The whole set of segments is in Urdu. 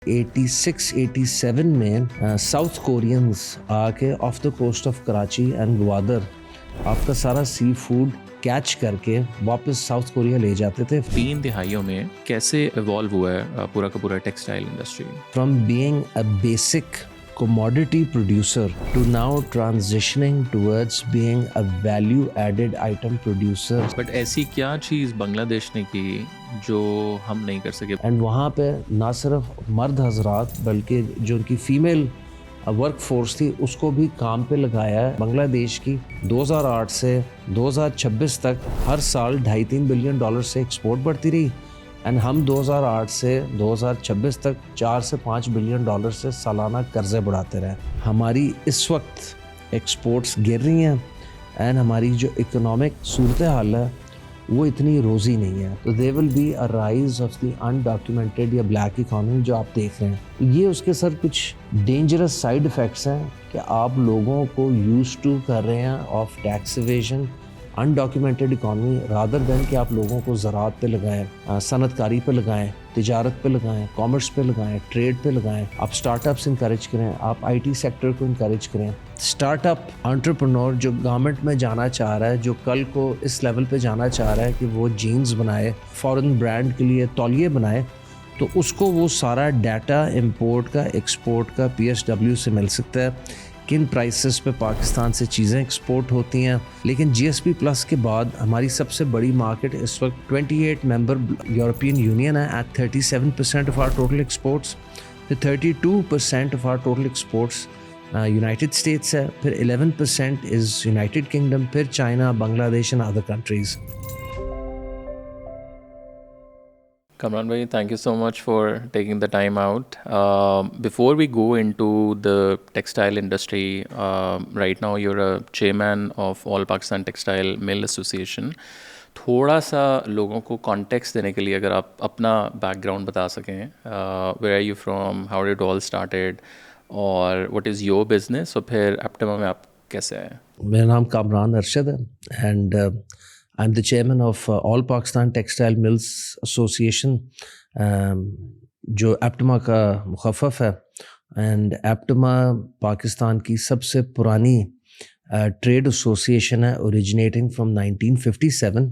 86-87 میں ساؤتھ کورینز آ کے off the coast of Karachi and Gwadar آپ کا سارا سی فوڈ کیچ کر کے واپس ساؤتھ کوریا لے جاتے تھے. 3 دہائیوں میں کیسے ایوالو ہوا ہے پورا کا پورا textile industry? From being a basic commodity producer to now transitioning towards being a value added item producer. But ایسی کیا چیز بنگلہ دیش نے کی جو ہم نہیں کر سکے؟ اینڈ وہاں پہ نہ صرف مرد حضرات بلکہ جو ان کی فیمیل ورک فورس تھی اس کو بھی کام پہ لگایا ہے. بنگلہ دیش کی 2008 سے 2026 تک ہر سال $2.5-3 بلین سے ایکسپورٹ بڑھتی رہی اینڈ ہم 2008 سے 2026 تک $4 سے $5 بلین سے سالانہ قرضے بڑھاتے رہے. ہماری اس وقت ایکسپورٹس گر رہی ہیں اینڈ ہماری جو اکنامک صورتحال ہے وہ اتنی روزی نہیں ہے. تو there will be a rise of the undocumented یا بلیک اکانومی جو آپ دیکھ رہے ہیں. یہ اس کے سر کچھ ڈینجرس سائیڈ افیکٹس ہیں کہ آپ لوگوں کو یوز ٹو کر رہے ہیں of tax evasion undocumented economy rather than کہ آپ لوگوں کو زراعت پہ لگائیں, صنعت کاری پہ لگائیں, تجارت پہ لگائیں, کامرس پہ لگائیں, ٹریڈ پہ لگائیں. آپ اسٹارٹ اپس انکریج کریں, آپ آئی ٹی سیکٹر کو انکریج کریں. اسٹارٹ اپ انٹرپرنور جو گورنمنٹ میں جانا چاہ رہا ہے, جو کل کو اس لیول پہ جانا چاہ رہا ہے کہ وہ جینز بنائے, فورن برانڈ کے لیے تولیے بنائے, تو اس کو وہ سارا ڈیٹا امپورٹ کا ایکسپورٹ کا PSW سے مل سکتا ہے کن پرائسز پہ پاکستان سے چیزیں ایکسپورٹ ہوتی ہیں. لیکن GSP+ کے بعد ہماری سب سے بڑی مارکیٹ اس وقت 28 ممبر یورپین یونین ہے at 37% of our total exports, پھر 32% of our total exports United States ہے, پھر 11% از یونائٹڈ کنگڈم, پھر China, Bangladesh and other countries. Kamran bhai, thank you so much for taking the time out. Before we go into the textile industry, right now you're a chairman of All Pakistan Textile Mill Association. تھوڑا سا لوگوں کو کانٹیکسٹ دینے کے لیے اگر آپ اپنا بیک گراؤنڈ بتا سکیں, where are you from, how did it all started, اور what is your business, اور پھر ایپٹما میں آپ کیسے آئے؟ میرا نام کامران ارشد ہے and I'm the chairman of All Pakistan Textile Mills Association, جو ایپٹما کا مخفف ہے. اینڈ ایپٹما پاکستان کی سب سے پرانی ٹریڈ ایسوسیشن ہے, originating from 1957,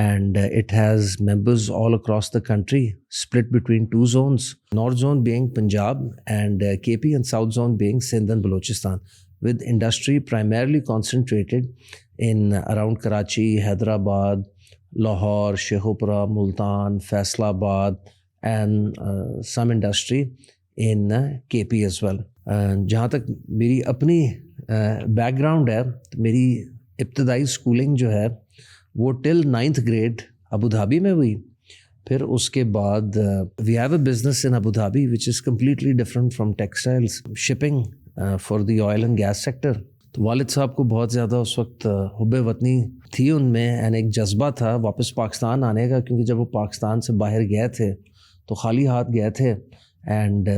and it has members all across the country, split between 2 zones, North Zone being Punjab and KP, and South Zone being Sindh and Balochistan, with industry primarily concentrated in around Karachi, Hyderabad, Lahore, Sheikhupura, Multan, Faisalabad, and some industry in KP as well. جہاں تک میری اپنی بیک گراؤنڈ ہے, میری ابتدائی اسکولنگ جو ہے وہ ٹل 9th grade ابو دھابی میں ہوئی. پھر اس کے بعد we have a business in Abu Dhabi which is completely different from textiles, shipping for the oil and gas sector. تو والد صاحب کو بہت زیادہ اس وقت حب وطنی تھی ان میں, اینڈ ایک جذبہ تھا واپس پاکستان آنے کا, کیونکہ جب وہ پاکستان سے باہر گئے تھے تو خالی ہاتھ گئے تھے. اینڈ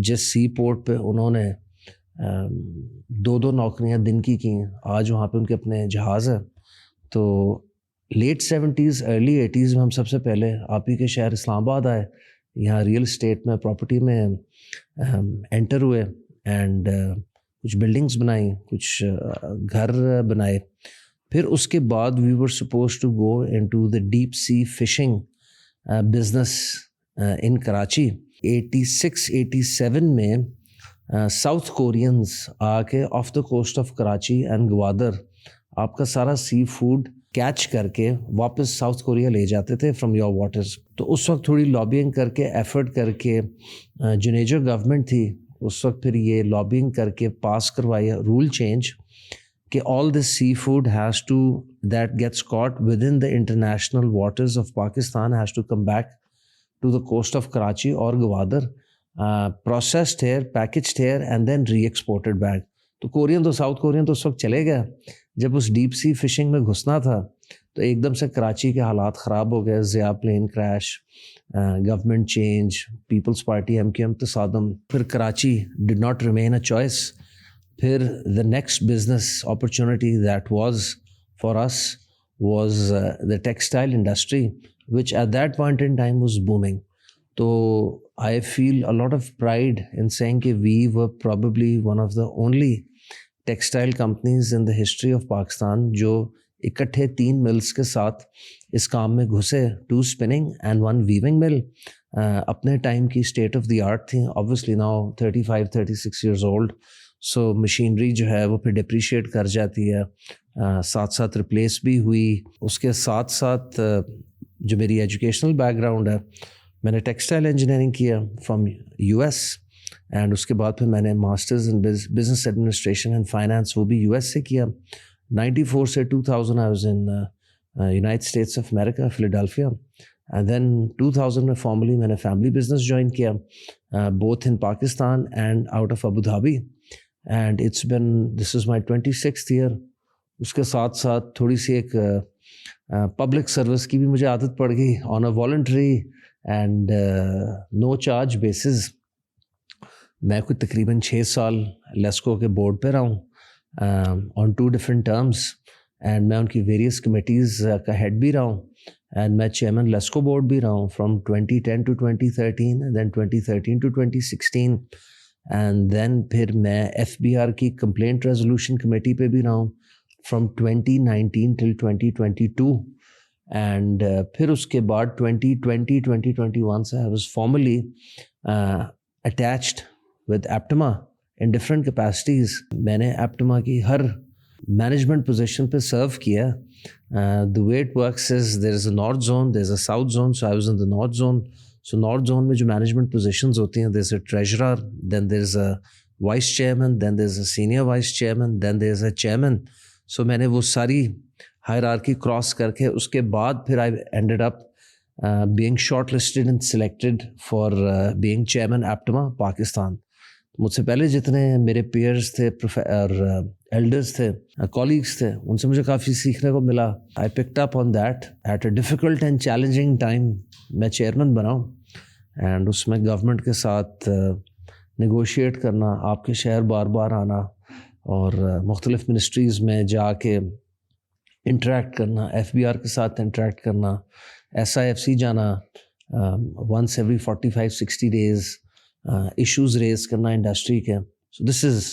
جس سی پورٹ پہ انہوں نے 2 نوکریاں دن کی کیں, آج وہاں پہ ان کے اپنے جہاز ہیں. تو لیٹ 70s ارلی 80s میں ہم سب سے پہلے آپ ہی کے شہر اسلام آباد آئے, یہاں ریئل اسٹیٹ میں پراپرٹی میں انٹر ہوئے, اینڈ کچھ بلڈنگز بنائیں, کچھ گھر بنائے. پھر اس کے بعد we were suppose to go in to the deep sea fishing business in Karachi. 86-87 میں ساؤتھ کورینز آ کے off the coast of Karachi and Gwadar آپ کا سارا سی فوڈ کیچ کر کے واپس ساؤتھ کوریا لے جاتے تھے فرام یور واٹرز. تو اس وقت تھوڑی لابینگ کر کے ایفرٹ کر کے جو نیجر گورنمنٹ تھی اس وقت پھر یہ لابینگ کر کے پاس کروایا رول چینج کہ all this seafood has to that gets caught within the international waters of Pakistan has to come back to the coast of Karachi اور Gwadar, processed here, packaged here, and then re exported back. تو کورین تو ساؤتھ کورین تو اس وقت چلے گئے. جب اس ڈیپ سی فشنگ میں گھسنا تھا تو ایک دم سے کراچی کے حالات خراب ہو گئے, Zia plane crash, government change, Peoples Party MQM تصادم. پھر Karachi did not remain a choice. پھر the next business opportunity that was for us was the textile industry which at that point in time was booming. تو I feel a lot of pride in saying کہ we were probably one of the only textile companies in the history of Pakistan جو اکٹھے 3 ملز کے ساتھ اس کام میں گھسے, 2 اسپننگ اینڈ 1 ویونگ مل. اپنے ٹائم کی اسٹیٹ آف دی آرٹ تھیں. آبویسلی ناؤ 35-36 ایئرز اولڈ, سو مشینری جو ہے وہ پھر ڈپریشیٹ کر جاتی ہے, ساتھ ساتھ ریپلیس بھی ہوئی. اس کے ساتھ ساتھ جو میری ایجوکیشنل بیک گراؤنڈ ہے, میں نے ٹیکسٹائل انجینئرنگ کیا فرام US, اینڈ اس کے بعد پھر میں نے masters in business administration and finance وہ بھی US سے کیا. 94 سے 2000 I was in United States of America, Philadelphia. And then 2000 میں فارملی میں نے فیملی بزنس جوائن کیا, both in Pakistan and out of Abu Dhabi, and it's been this is my 26th year. اس کے ساتھ ساتھ تھوڑی سی ایک پبلک سروس کی بھی مجھے عادت پڑ گئی on a voluntary and no charge basis. میں کوئی تقریباً 6 سال لیسکو کے بورڈ پہ رہا ہوں آن 2 ڈفرینٹ ٹرمز, اینڈ میں ان کی ویریس کمیٹیز کا ہیڈ بھی رہا ہوں, اینڈ میں چیئرمین لیسکو بورڈ بھی رہا ہوں from 2010 to 2013, then 2013 to 2016, and then پھر میں FBR کی کمپلینٹ ریزولوشن کمیٹی پہ بھی رہا ہوں فرام 2019 till 2022, اینڈ پھر اس کے بعد 2020-2021 سے I was formally attached with Aptima in different capacities. میں نے Aptima کی ہر مینجمنٹ پوزیشن پہ سرو کیا. The way it works is there is a north zone, there is a south zone, so I was in the north zone. So north zone میں جو مینجمنٹ پوزیشنز ہوتی ہیں, there is a treasurer, then there is a vice chairman, then there is a senior vice chairman, then there is a chairman. So میں نے وہ ساری hierarchy کراس کر کے اس کے بعد پھر I ended up being shortlisted and selected for being chairman Aptima Pakistan. مجھ سے پہلے جتنے میرے پیئرز تھے اور ایلڈرز تھے, کالیگس تھے, ان سے مجھے کافی سیکھنے کو ملا. I picked up on that at a difficult and challenging time. میں چیئرمین بنا ہوں, اینڈ اس میں گورنمنٹ کے ساتھ نیگوشیٹ کرنا, آپ کے شہر بار بار آنا اور مختلف منسٹریز میں جا کے انٹریکٹ کرنا, FBR کے ساتھ انٹریکٹ کرنا, SIFC جانا once every 45-60 days, issues raise کرنا انڈسٹری کے. So this is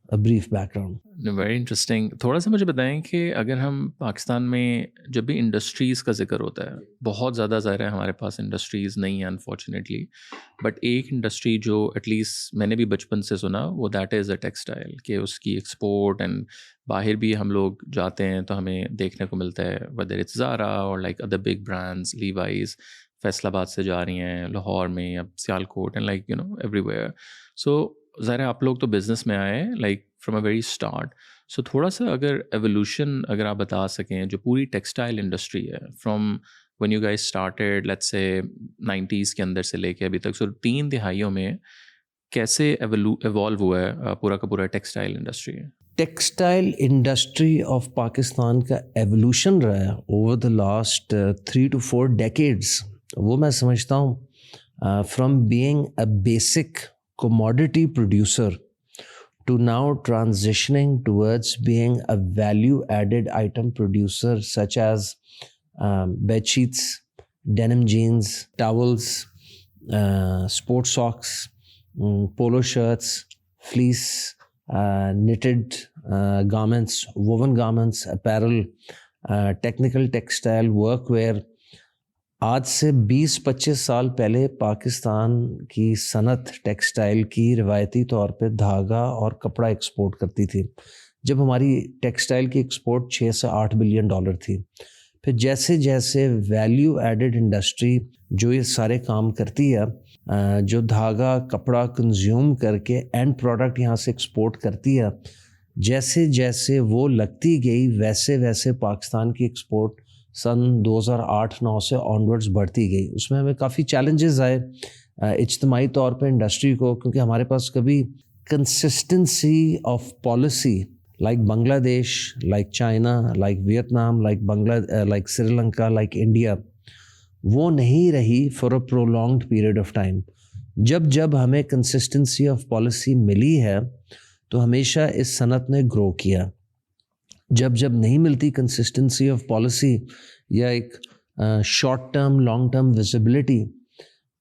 a brief background. Very interesting. تھوڑا سا مجھے بتائیں کہ اگر ہم پاکستان میں جب بھی انڈسٹریز کا ذکر ہوتا ہے, بہت زیادہ ظاہر ہے ہمارے پاس انڈسٹریز نہیں ہیں انفارچونیٹلی, بٹ ایک انڈسٹری جو ایٹ لیسٹ میں نے بھی بچپن سے سنا وہ دیٹ از اے ٹیکسٹائل, کہ اس کی ایکسپورٹ اینڈ باہر بھی ہم لوگ جاتے ہیں تو ہمیں دیکھنے کو ملتا ہے whether it's Zara or like other big brands, Levi's Faisal آباد سے جا رہی ہیں لاہور میں یا Sialkot and like everywhere. So ظاہر ہے آپ لوگ تو بزنس میں آئے ہیں like from a very start. So تھوڑا سا اگر ایولیوشن اگر آپ بتا سکیں جو پوری ٹیکسٹائل انڈسٹری ہے from when you guys started let's say 90s کے اندر سے لے کے ابھی تک, سو 3 دہائیوں میں کیسے ایوالو ہوا ہے پورا کا پورا textile industry? Textile industry of Pakistan کا ایولیوشن رہا ہے over the last 3 to 4 decades. وہ میں سمجھتا ہوں from being a basic commodity producer to now transitioning towards being a value added item producer such as bed sheets, denim jeans, towels, sports socks, polo shirts, fleece, knitted garments, woven garments, apparel, technical textile, workwear. آج سے 20-25 سال پہلے پاکستان کی صنعت ٹیکسٹائل کی روایتی طور پہ دھاگا اور کپڑا ایکسپورٹ کرتی تھی, جب ہماری ٹیکسٹائل کی ایکسپورٹ 6 سے 8 بلین ڈالر تھی. پھر جیسے جیسے ویلیو ایڈڈ انڈسٹری جو یہ سارے کام کرتی ہے, جو دھاگا کپڑا کنزیوم کر کے اینڈ پروڈکٹ یہاں سے ایکسپورٹ کرتی ہے, جیسے جیسے وہ لگتی گئی ویسے ویسے پاکستان کی ایکسپورٹ سن 2008-9 سے آنورڈز بڑھتی گئی. اس میں ہمیں کافی چیلنجز آئے اجتماعی طور پہ انڈسٹری کو, کیونکہ ہمارے پاس کبھی consistency of policy like Bangladesh, like China, like Vietnam, like Sri Lanka, like India, وہ نہیں رہی for a prolonged period of time. جب ہمیں کنسسٹنسی آف پالیسی ملی ہے تو ہمیشہ اس صنعت نے گرو کیا. جب نہیں ملتی کنسسٹنسی آف پالیسی یا ایک short term long term visibility,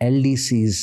LDCs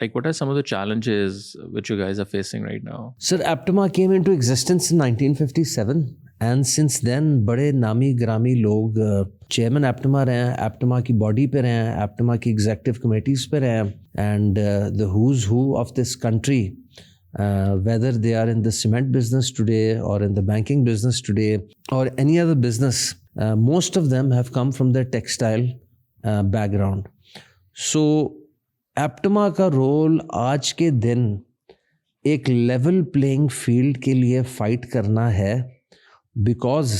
like what are some of the challenges which you guys are facing right now? Sir, Aptima came into existence in 1957 and since then بڑے نامی گرامی لوگ چیئرمین ایپٹما رہے ہیں, ایپٹما کی باڈی پہ رہے ہیں, ایپٹما کی ایگزیکٹو کمیٹیز پہ رہے ہیں, and the who's who of this country, whether they are in the cement business today or in the banking business today or any other business, most of them have come from their textile background. So APTMA کا رول آج کے دن ایک لیول پلینگ فیلڈ کے لیے فائٹ کرنا ہے, بیکاز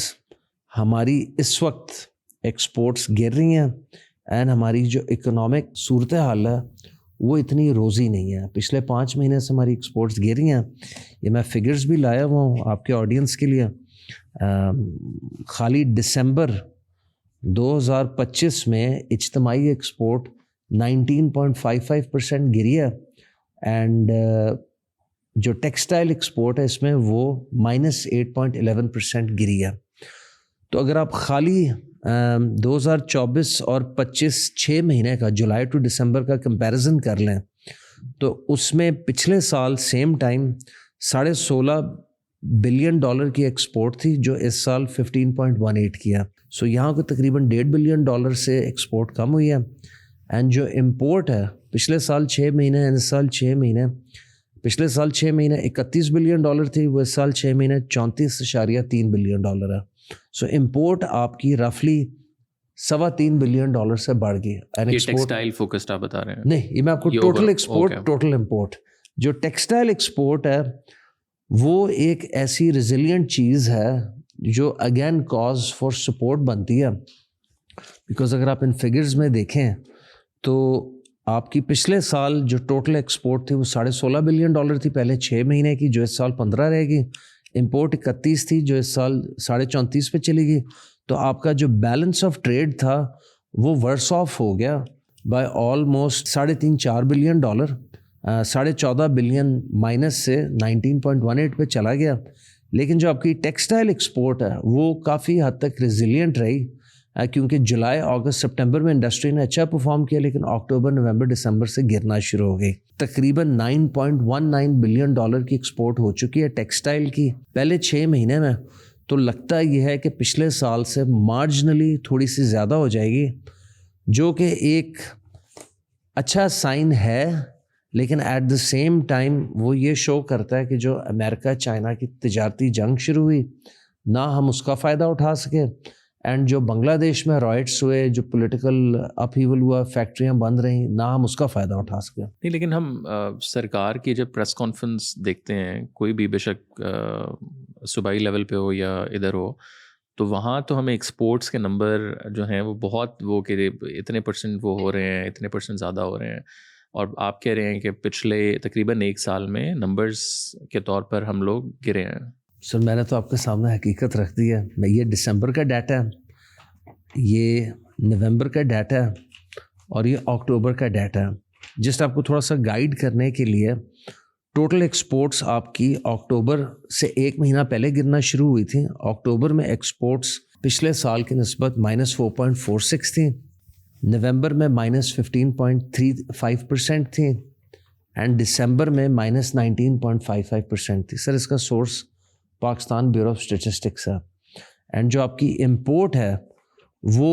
ہماری اس وقت ایکسپورٹس گر رہی ہیں اینڈ ہماری جو اکنامک صورتحال ہے وہ اتنی روزی نہیں ہے. پچھلے 5 مہینے سے ہماری ایکسپورٹس گر رہی ہیں. یہ میں فگرز بھی لایا ہوا ہوں آپ کے آڈینس کے لیے. خالی دسمبر 2025 میں اجتماعی ایکسپورٹ 19.55% گری ہے, اینڈ جو ٹیکسٹائل ایکسپورٹ ہے اس میں وہ -8.11% گری ہے. تو اگر آپ خالی 2024 اور 25 6 مہینے کا جولائی ٹو دسمبر کا کمپیریزن کر لیں تو اس میں پچھلے سال سیم ٹائم $16.5 بلین کی ایکسپورٹ تھی, جو اس سال 15.18 کی ہے. سو یہاں کو تقریباً $1.5 بلین سے ایکسپورٹ کم ہوئی ہے. اینڈ جو امپورٹ ہے پچھلے سال 6 مہینے اس سال 6 مہینے, پچھلے سال 6 مہینے $31 بلین تھی, وہ اس سال 6 مہینے $34.3 بلین ہے. سو امپورٹ آپ کی رفلی $3.25 بلین سے بڑھ گئی. ٹیکسٹائل فوکسڈ آپ بتا رہے ہیں؟ نہیں, یہ میں آپ کو ٹوٹل ایکسپورٹ, ٹوٹل امپورٹ. جو ٹیکسٹائل ایکسپورٹ ہے وہ ایک ایسی ریزیلینٹ چیز ہے جو اگین کاز فار سپورٹ بنتی ہے, بیکاز اگر آپ ان فگرز میں دیکھیں تو آپ کی پچھلے سال جو ٹوٹل ایکسپورٹ تھی وہ $16.5 بلین تھی پہلے 6 مہینے کی, جو اس سال 15 رہے گی. امپورٹ 31 تھی جو اس سال 34.5 پہ چلی گئی. تو آپ کا جو بیلنس آف ٹریڈ تھا وہ ورس آف ہو گیا by almost $3.5-4 billion. 14.5 billion minus سے 19.18 پہ چلا گیا. لیکن جو آپ کی ٹیکسٹائل ایکسپورٹ ہے وہ کافی حد تک ریزیلینٹ رہی, کیونکہ جولائی اگست سپٹمبر میں انڈسٹری نے اچھا پرفارم کیا, لیکن اکتوبر نومبر دسمبر سے گرنا شروع ہو گئی. تقریباً $9.19 بلین کی ایکسپورٹ ہو چکی ہے ٹیکسٹائل کی پہلے 6 مہینے میں. تو لگتا یہ ہے کہ پچھلے سال سے مارجنلی تھوڑی سی زیادہ ہو جائے گی, جو کہ ایک اچھا سائن ہے. لیکن ایٹ دا سیم ٹائم وہ یہ شو کرتا ہے کہ جو امریکہ چائنا کی تجارتی جنگ شروع ہوئی نہ ہم اس کا فائدہ اٹھا سکے, اینڈ جو بنگلہ دیش میں رائٹس ہوئے, جو پولیٹیکل اپ ہیول ہوا, فیکٹریاں بند رہیں, نہ ہم اس کا فائدہ اٹھا سکے. نہیں, لیکن ہم سرکار کی جب پریس کانفرنس دیکھتے ہیں, کوئی بھی بے شک صوبائی لیول پہ ہو یا ادھر ہو, تو وہاں تو ہمیں ایکسپورٹس کے نمبر جو ہیں وہ بہت وہ کہ اتنے % وہ ہو رہے ہیں, اتنے % زیادہ ہو رہے ہیں. اور آپ کہہ رہے ہیں کہ پچھلے تقریباً 1 سال میں نمبرز کے طور پر ہم لوگ گرے ہیں. سر میں نے تو آپ کے سامنے حقیقت رکھ دی ہے. میں یہ دسمبر کا ڈیٹا ہے, یہ نومبر کا ڈیٹا ہے, اور یہ اکتوبر کا ڈیٹا ہے. جسٹ آپ کو تھوڑا سا گائیڈ کرنے کے لیے, ٹوٹل ایکسپورٹس آپ کی اکتوبر سے 1 مہینہ پہلے گرنا شروع ہوئی تھیں. اکتوبر میں ایکسپورٹس پچھلے سال کی نسبت -4.46 تھیں, نومبر میں -15.35% تھیں, اینڈ دسمبر میں -19.55% تھی. سر اس کا source Pakistan bureau of statistics ہے. اینڈ جو آپ کی امپورٹ ہے وہ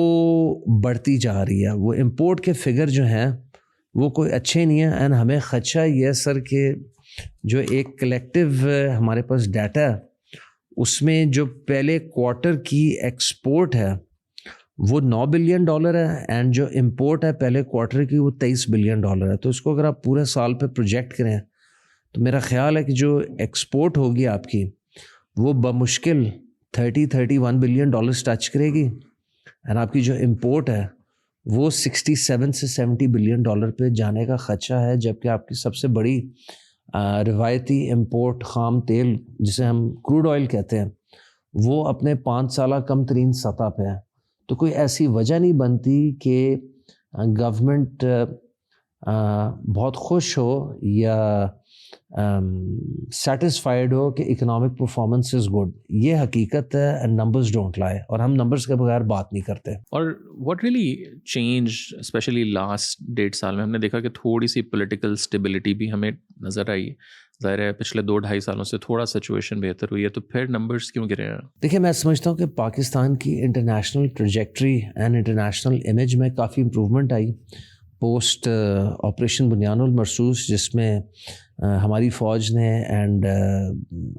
بڑھتی جا رہی ہے. وہ امپورٹ کے فگر جو ہیں وہ کوئی اچھے نہیں ہیں. اینڈ ہمیں خدشہ یہ ہے سر کہ جو ایک کلیکٹیو ہمارے پاس ڈیٹا ہے اس میں جو پہلے کوارٹر کی ایکسپورٹ ہے وہ $9 بلین ہے, اینڈ جو امپورٹ ہے پہلے کوارٹر کی وہ $23 بلین ہے. تو اس کو اگر آپ پورے سال پہ پروجیکٹ کریں تو میرا خیال ہے کہ جو ایکسپورٹ ہوگی آپ کی وہ بمشکل $31 بلین ٹچ کرے گی, اینڈ آپ کی جو امپورٹ ہے وہ 67 سے 70 بلین پہ جانے کا خدشہ ہے. جبکہ آپ کی سب سے بڑی روایتی امپورٹ خام تیل جسے ہم کروڈ آئل کہتے ہیں وہ اپنے 5 سالہ کم ترین سطح پہ ہے. تو کوئی ایسی وجہ نہیں بنتی کہ گورنمنٹ بہت خوش ہو یا سیٹسفائڈ ہو کہ اکنامک پرفارمنس از گڈ. یہ حقیقت ہے اینڈ نمبرز ڈونٹ لائے, اور ہم نمبرز کے بغیر بات نہیں کرتے. اور what really change specially last 1.5 سال میں ہم نے دیکھا کہ تھوڑی سی پولیٹیکل اسٹیبلٹی بھی ہمیں نظر آئی. ظاہر ہے پچھلے 2-2.5 سالوں سے تھوڑا سچویشن بہتر ہوئی ہے, تو پھر نمبرز کیوں گرے ہیں؟ دیکھیں, میں سمجھتا ہوں کہ پاکستان کی international trajectory and international image میں کافی امپرومنٹ آئی پوسٹ آپریشن بنیان المرصوص, جس میں ہماری فوج نے اینڈ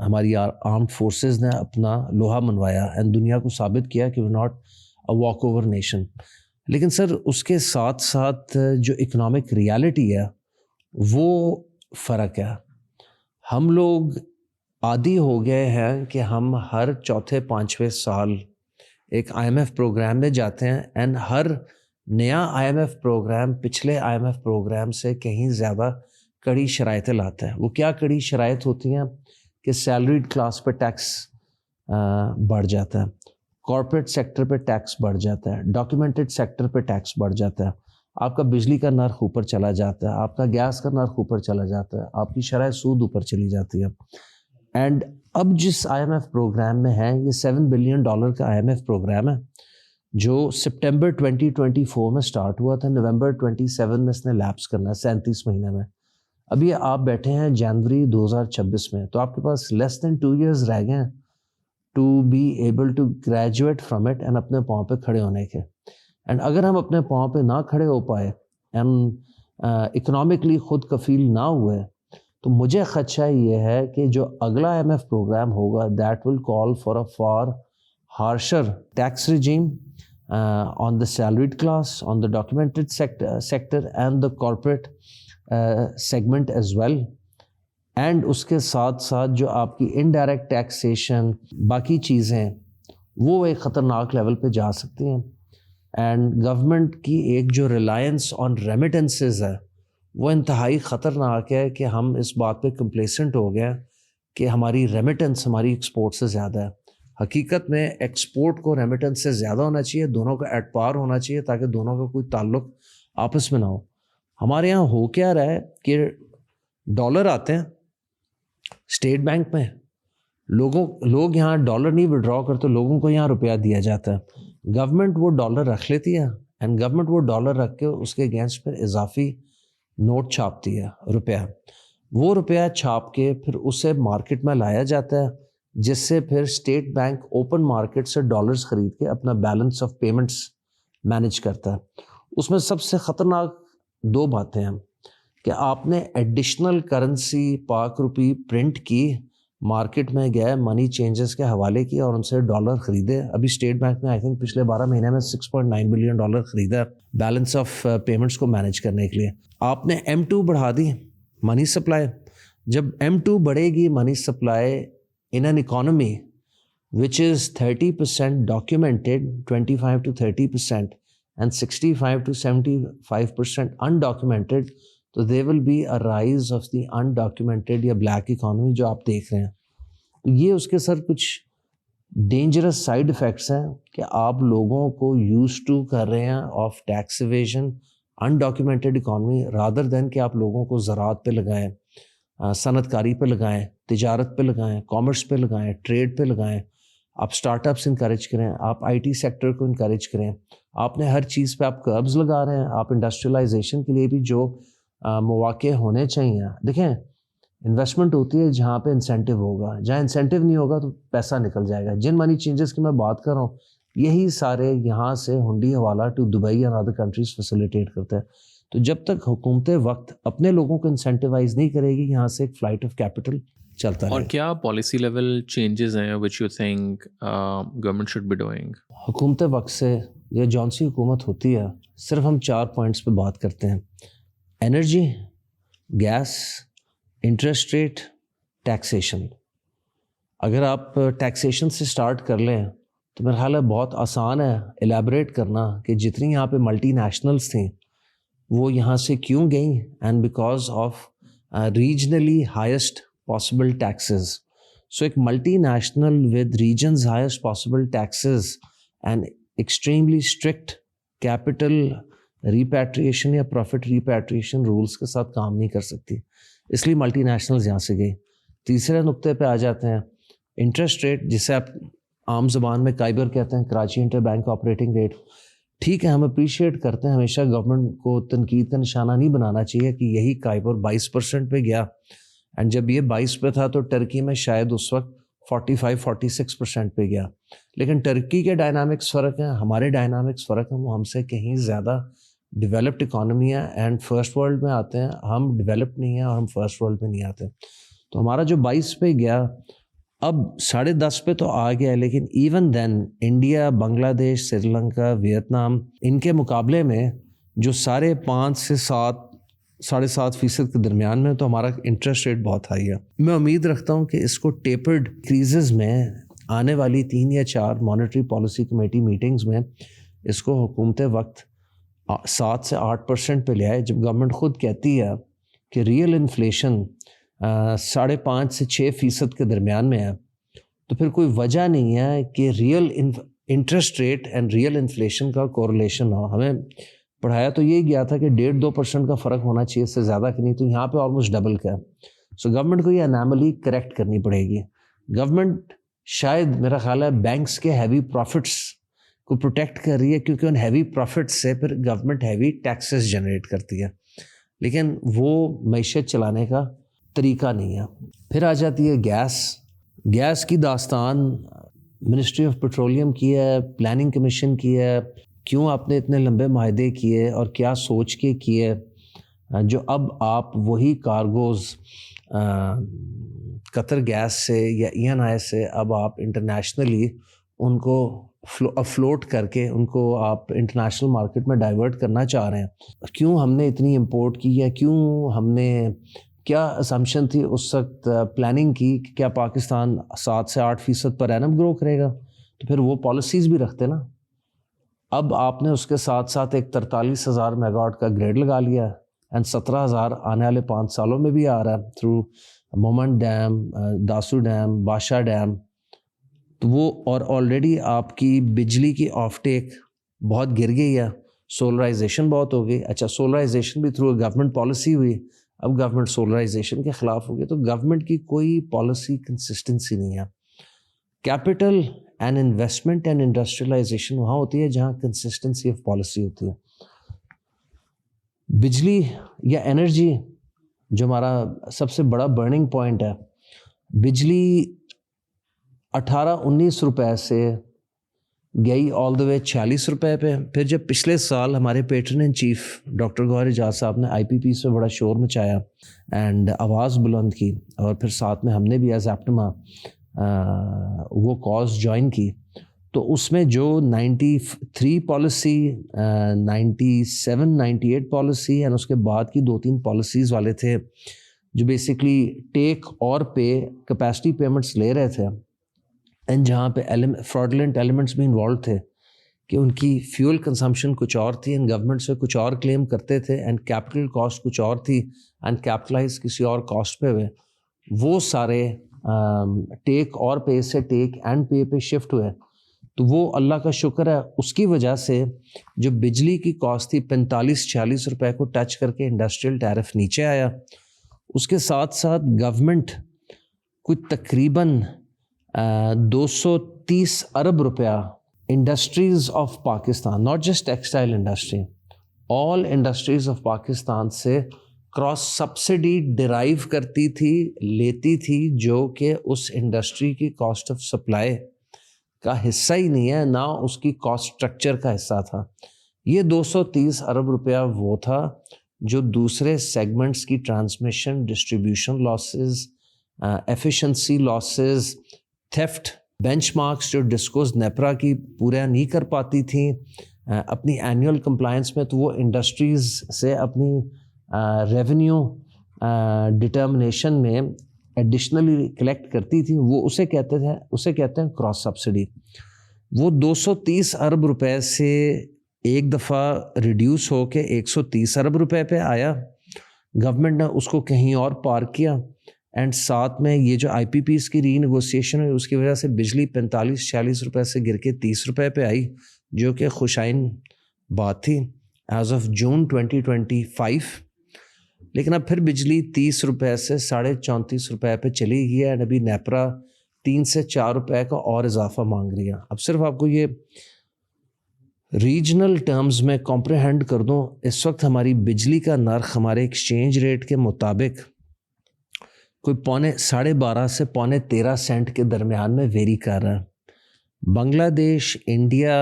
ہماری آرمڈ فورسز نے اپنا لوہا منوایا اینڈ دنیا کو ثابت کیا کہ we not a walk over nation. لیکن سر اس کے ساتھ ساتھ جو اکنامک ریالٹی ہے وہ فرق ہے. ہم لوگ عادی ہو گئے ہیں کہ ہم ہر 4-5 سال ایک آئی ایم ایف پروگرام میں جاتے ہیں, اینڈ ہر نیا آئی ایم ایف پروگرام پچھلے آئی ایم ایف پروگرام سے کہیں زیادہ کڑی شرائطیں لاتا ہے. وہ کیا کڑی شرائط ہوتی ہیں کہ سیلریڈ کلاس پہ ٹیکس بڑھ جاتا ہے, کارپوریٹ سیکٹر پہ ٹیکس بڑھ جاتا ہے, ڈاکیومنٹڈ سیکٹر پہ ٹیکس بڑھ جاتا ہے, آپ کا بجلی کا نرخ اوپر چلا جاتا ہے, آپ کا گیس کا نرخ اوپر چلا جاتا ہے, آپ کی شرح سود اوپر چلی جاتی ہے. اینڈ اب جس آئی ایم ایف پروگرام میں ہے, یہ $7 بلین کا آئی ایم ایف پروگرام ہے جو سپٹمبر 2024 میں سٹارٹ ہوا تھا, نومبر 27 میں اس نے لیپس کرنا ہے, 37 مہینے میں. ابھی آپ بیٹھے ہیں جنوری 2026 میں, تو آپ کے پاس لیس دین 2 ایئرز رہ گئے ہیں to be able to graduate from it and اپنے پاؤں پہ کھڑے ہونے کے. اینڈ اگر ہم اپنے پاؤں پہ نہ کھڑے ہو پائے, ہم اکنامکلی خود کفیل نہ ہوئے, تو مجھے خدشہ یہ ہے کہ جو اگلا آئی ایم ایف پروگرام ہوگا that will call for a for harsher tax regime on the salaried class, on the documented sector and the corporate segment as well. اینڈ اس کے ساتھ ساتھ جو آپ کی انڈائریکٹ ٹیکسیشن باقی چیزیں وہ ایک خطرناک لیول پہ جا سکتی ہیں. اینڈ گورنمنٹ کی ایک جو ریلائنس آن ریمیٹنسز ہے وہ انتہائی خطرناک ہے کہ ہم اس بات پہ کمپلیسنٹ ہو گئے کہ ہماری ریمیٹنس ہماری ایکسپورٹ سے زیادہ ہے. حقیقت میں ایکسپورٹ کو ریمیٹنس سے زیادہ ہونا چاہیے, دونوں کا ایٹ پار ہونا چاہیے تاکہ دونوں کا کوئی تعلق آپس میں نہ ہو. ہمارے یہاں ہو کیا رہا ہے کہ ڈالر آتے ہیں اسٹیٹ بینک میں, لوگ یہاں ڈالر نہیں وڈرا کرتے, لوگوں کو یہاں روپیہ دیا جاتا ہے. گورنمنٹ وہ ڈالر رکھ لیتی ہے اینڈ گورنمنٹ وہ ڈالر رکھ کے اس کے اگینسٹ پھر اضافی نوٹ چھاپتی ہے, روپیہ. وہ روپیہ چھاپ کے پھر اسے مارکیٹ میں لایا جاتا ہے, جس سے پھر اسٹیٹ بینک اوپن مارکیٹ سے ڈالرز خرید کے اپنا بیلنس آف پیمنٹس مینیج کرتا ہے. اس میں سب سے خطرناک 2 باتیں ہیں کہ آپ نے ایڈیشنل کرنسی پاک روپی پرنٹ کی, مارکیٹ میں گئے, منی چینجز کے حوالے کی اور ان سے ڈالر خریدے. ابھی اسٹیٹ بینک نے آئی تھنک پچھلے 12 مہینے میں $6.9 بلین خریدا بیلنس آف پیمنٹس کو مینیج کرنے کے لیے. آپ نے M2 بڑھا دی منی سپلائی. جب M2 بڑھے گی money supply in an economy which is 30% documented, 25 to 30% and 65 to 75% undocumented, تو there will be a rise of the undocumented یا black economy جو آپ دیکھ رہے ہیں. یہ اس کے سر کچھ ڈینجرس سائیڈ افیکٹس ہیں کہ آپ لوگوں کو یوز ٹو کر رہے ہیں of tax evasion, undocumented economy, rather than کہ آپ لوگوں کو زراعت پہ لگائیں, صنعت کاری پہ لگائیں, تجارت پہ لگائیں, کامرس پہ لگائیں, ٹریڈ پہ لگائیں, آپ اسٹارٹ اپس انکریج کریں, آپ آئی ٹی سیکٹر کو انکریج کریں. آپ نے ہر چیز پہ آپ کربز لگا رہے ہیں. آپ انڈسٹریلائزیشن کے لیے بھی جو مواقع ہونے چاہیے, دیکھیں انویسٹمنٹ ہوتی ہے جہاں پہ انسینٹیو ہوگا, جہاں انسینٹیو نہیں ہوگا تو پیسہ نکل جائے گا. جن منی چینجز کی میں بات کر رہا ہوں یہی سارے یہاں سے ہنڈی حوالہ ٹو دبئی اور ادر کنٹریز فیسیلیٹیٹ کرتے ہیں. تو جب تک حکومت وقت اپنے لوگوں کو انسینٹیوائز نہیں کرے گی, یہاں سے ایک فلائٹ آف کیپٹل چلتا ہے. اور کیا پالیسی لیول چینجز ہیں which you think government should be doing؟ حکومت وقت سے یا جون سی حکومت ہوتی ہے, صرف ہم 4 پوائنٹس پہ بات کرتے ہیں: energy, gas, interest rate, taxation. اگر آپ ٹیکسیشن سے سٹارٹ کر لیں تو میرا خیال ہے بہت آسان ہے الیبریٹ کرنا کہ جتنی یہاں پہ ملٹی نیشنلز تھیں وہ یہاں سے کیوں گئیں, and because of regionally highest possible taxes. So ایک multinational with regions highest possible taxes and extremely strict capital repatriation یا پروفٹ ریپیٹریشن رولس کے ساتھ کام نہیں کر سکتی. اس لیے ملٹی نیشنلز یہاں سے گئی. تیسرے نقطے پہ آ جاتے ہیں انٹرسٹ ریٹ, جسے آپ عام زبان میں کائبر کہتے ہیں, Karachi inter bank operating rate. ٹھیک ہے, ہم اپریشیٹ کرتے ہیں, ہمیشہ گورنمنٹ کو تنقید کا نشانہ نہیں بنانا چاہیے کہ یہی کائبر 22% پہ گیا, اینڈ جب یہ 22 پہ تھا تو ٹرکی میں شاید اس وقت 45-46% پہ گیا. لیکن ٹرکی کے ڈائنامکس فرق ہیں, ہمارے ڈائنامکس فرق ہیں, وہ ہم سے کہیں زیادہ ڈیولپڈ اکانومی ہے اینڈ فرسٹ ورلڈ میں آتے ہیں, ہم ڈیولپڈ نہیں ہیں اور ہم فرسٹ ورلڈ میں نہیں آتے. تو ہمارا جو 22 پہ گیا اب 10.5 پہ تو آ گیا ہے, لیکن ایون دین انڈیا, بنگلہ دیش, سری لنکا, ویتنام, ان کے مقابلے میں جو 5.5 سے 7.5% کے درمیان میں, تو ہمارا انٹرسٹ ریٹ بہت ہائی ہے. میں امید رکھتا ہوں کہ اس کو ٹیپرڈ کریزز میں آنے والی 3 یا 4 مانیٹری پالیسی کمیٹی میٹنگز میں اس کو حکومت وقت 7 سے 8% پہ لے آئے. جب گورنمنٹ خود کہتی ہے کہ ریئل انفلیشن 5.5 سے 6% کے درمیان میں ہے, تو پھر کوئی وجہ نہیں ہے کہ real interest rate and real inflation کا کورلیشن ہو. ہمیں پڑھایا تو یہ گیا تھا کہ 1.5-2% کا فرق ہونا چاہیے, اس سے زیادہ کہ نہیں, تو یہاں پہ آلموسٹ ڈبل کا ہے. سو گورنمنٹ کو یہ اناملی کریکٹ کرنی پڑے گی. گورنمنٹ شاید میرا خیال ہے بینکس کے ہیوی پروفٹس کو پروٹیکٹ کر رہی ہے, کیونکہ ان ہیوی پروفٹس سے پھر گورنمنٹ ہیوی ٹیکسز جنریٹ کرتی ہے, لیکن وہ معیشت چلانے کا طریقہ نہیں ہے. پھر آ جاتی ہے گیس کی داستان. منسٹری آف پیٹرولیم کی ہے, پلاننگ کمیشن کی ہے, کیوں آپ نے اتنے لمبے معاہدے کیے اور کیا سوچ کے کیے, جو اب آپ وہی کارگوز قطر گیس سے یا ENI سے اب آپ انٹرنیشنلی ان کو افلوٹ کر کے ان کو آپ انٹرنیشنل مارکیٹ میں ڈائیورٹ کرنا چاہ رہے ہیں. کیوں ہم نے اتنی امپورٹ کی ہے, کیوں ہم نے, کیا اسمپشن تھی اس وقت پلاننگ کی کہ کیا پاکستان 7 سے 8% پر اینم گرو کرے گا, تو پھر وہ پالیسیز بھی رکھتے نا. اب آپ نے اس کے ساتھ ساتھ ایک 43,000 میگا واٹ کا گریڈ لگا لیا ہے, اینڈ 17,000 آنے والے 5 سالوں میں بھی آ رہا ہے through moment dam, Dasu dam, بادشاہ ڈیم. تو وہ اور آلریڈی آپ کی بجلی کی آف ٹیک بہت گر گئی ہے, سولرائزیشن بہت ہو گئی. اچھا, سولرائزیشن بھی تھرو گورنمنٹ پالیسی ہوئی, اب گورنمنٹ سولرائزیشن کے خلاف ہو گئی. تو گورنمنٹ کی کوئی پالیسی کنسسٹنسی نہیں ہے. Capital and investment and industrialisation وہاں ہوتی ہے جہاں کنسسٹنسی آف پالیسی ہوتی ہے. بجلی یا انرجی جو ہمارا سب سے بڑا برننگ پوائنٹ ہے, بجلی 18-19 روپے سے گئی آل دا وے 46 روپے پہ. پھر جب پچھلے سال ہمارے پیٹرن ان چیف ڈاکٹر گوہر اعجاز صاحب نے IPPs پہ بڑا شور مچایا اینڈ آواز بلند کی, اور پھر ساتھ میں ہم نے بھی ایز ایپٹما وہ کاز جوائن کی, تو اس میں جو 93 پالیسی, 97-98 پالیسی اینڈ اس کے بعد کی 2-3 پالیسیز والے تھے جو بیسکلی ٹیک اور پے کیپیسٹی پیمنٹس لے رہے تھے, اینڈ جہاں پہ فراڈلنٹ ایلیمنٹس بھی انوالو تھے کہ ان کی فیول کنزمپشن کچھ اور تھی اینڈ گورنمنٹ سے کچھ اور کلیم کرتے تھے, اینڈ کیپٹل کاسٹ کچھ اور تھی اینڈ کیپٹلائز کسی اور کاسٹ پہ ہوئے. وہ سارے ٹیک اور پے سے ٹیک اینڈ پے پہ شفٹ ہوئے. تو وہ اللہ کا شکر ہے, اس کی وجہ سے جو بجلی کی کاسٹ تھی 45-46 روپے کو ٹچ کر کے انڈسٹریل ٹیرف نیچے آیا. اس کے ساتھ ساتھ گورنمنٹ کچھ تقریباً 230 ارب روپیہ industries of Pakistan, not just textile industry, all industries of Pakistan سے کراس سبسڈی ڈرائیو کرتی تھی, لیتی تھی, جو کہ اس انڈسٹری کی کاسٹ آف سپلائی کا حصہ ہی نہیں ہے, نہ اس کی کاسٹ سٹرکچر کا حصہ تھا. یہ 230 ارب روپیہ وہ تھا جو دوسرے سیگمنٹس کی transmission, distribution losses, efficiency losses, theft, bench marks جو ڈسکوز نیپرا کی پورا نہیں کر پاتی تھیں اپنی اینیول کمپلائنس میں, تو وہ انڈسٹریز سے اپنی ریونیو ڈٹرمنیشن میں ایڈیشنلی کلیکٹ کرتی تھی, وہ اسے کہتے ہیں کراس سبسڈی. وہ 230 ارب روپے سے ایک دفعہ ریڈیوس ہو کے 130 ارب روپے پہ آیا. گورنمنٹ نے اس کو کہیں اور پارک کیا, اینڈ ساتھ میں یہ جو IPPs کی ری نیگوسیشن ہوئی اس کی وجہ سے بجلی 45-46 روپے سے گر کے 30 روپے پہ آئی, جو کہ خوشائن بات تھی. ایز آف جون 2025 لیکن اب پھر بجلی 30 روپے سے 34.5 روپے پہ چلی گئی ہے، اینڈ ابھی نیپرا 3 سے 4 روپے کا اور اضافہ مانگ رہی ہے. اب صرف آپ کو یہ ریجنل ٹرمز میں کمپریہینڈ کر دوں، اس وقت ہماری بجلی کا نرخ ہمارے ایکسچینج ریٹ کے مطابق کوئی 12.5 سے 13.5 سینٹ کے درمیان میں ویری کر رہا ہے. Bangladesh, India,